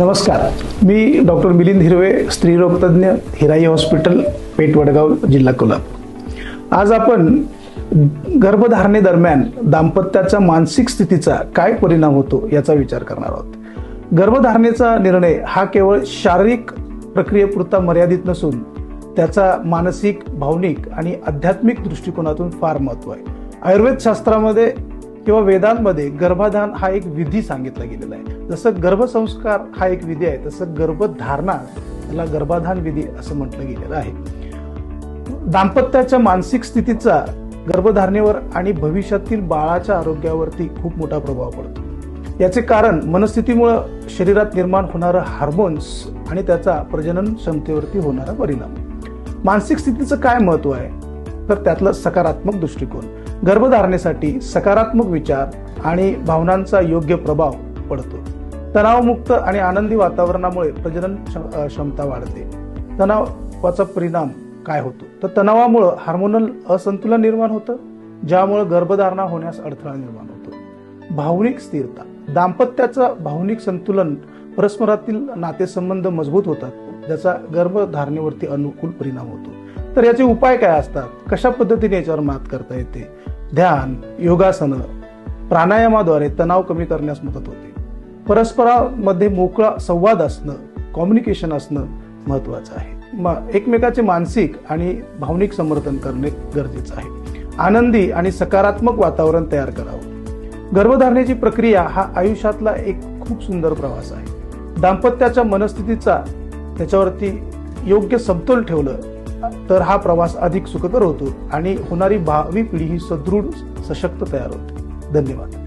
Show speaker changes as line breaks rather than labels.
नमस्कार, मी डॉक्टर मिलिंद हिरवे, स्त्रीरोग तज्ञ, हिराई हॉस्पिटल, पेठ, वडगाव, जिल्हा कोल्हापूर। आज आपण गर्भधारणेदरम्यान दाम्पत्याच्या मानसिक स्थितीचा काय परिणाम होतो याचा विचार करणार आहोत। गर्भधारणेचा निर्णय हा केवळ शारीरिक प्रक्रियेपुरता मर्यादित नसून त्याचा मानसिक, भावनिक आणि आध्यात्मिक दृष्टिकोनातून फार महत्त्व आहे। आयुर्वेद शास्त्रामध्ये किंवा वेदांमध्ये गर्भधान हा एक विधी सांगितला गेलेला आहे। जसं गर्भसंस्कार हा एक विधी आहे, तसं गर्भधारणा याला गर्भाधान विधी असं म्हटलं गेलेलं आहे। दाम्पत्याच्या मानसिक स्थितीचा गर्भधारणेवर आणि भविष्यातील बाळाच्या आरोग्यावरती खूप मोठा प्रभाव पडतो। याचे कारण मनस्थितीमुळे शरीरात निर्माण होणारे हार्मोन्स आणि त्याचा प्रजनन क्षमतेवरती होणारा परिणाम। मानसिक स्थितीचं काय महत्त्व आहे तर त्यातलं सकारात्मक दृष्टिकोन। गर्भधारणेसाठी सकारात्मक विचार आणि भावनांचा योग्य प्रभाव पडतो। तणावमुक्त आणि आनंदी वातावरणामुळे प्रजनन क्षमता वाढते। तणावाचा परिणाम काय होतो तर तणावामुळे हार्मोनल असंतुलन निर्माण होतं, ज्यामुळे गर्भधारणा होण्यास अडथळा निर्माण होतो। भावनिक स्थिरता, दाम्पत्याचं भावनिक संतुलन, परस्परातील नातेसंबंध मजबूत होतात, ज्याचा गर्भधारणेवरती अनुकूल परिणाम होतो। तर याचे उपाय काय असतात, कशा पद्धतीने याच्यावर मात करता येते? ध्यान, योगासनं, प्राणायामाद्वारे तणाव कमी करण्यास मदत होते। परस्परांमध्ये मोकळा संवाद असणं, कम्युनिकेशन असणं महत्वाचं आहे। एकमेकाचे मानसिक आणि भावनिक समर्थन करणे गरजेचं आहे। आनंदी आणि सकारात्मक वातावरण तयार करावं। गर्भधारणेची प्रक्रिया हा आयुष्यातला एक खूप सुंदर प्रवास आहे। दाम्पत्याच्या मनस्थितीचा त्याच्यावरती योग्य समतोल ठेवलं तर हा प्रवास अधिक सुखकर होतो आणि होणारी भावी पिढी ही सदृढ, सशक्त तयार होते। धन्यवाद।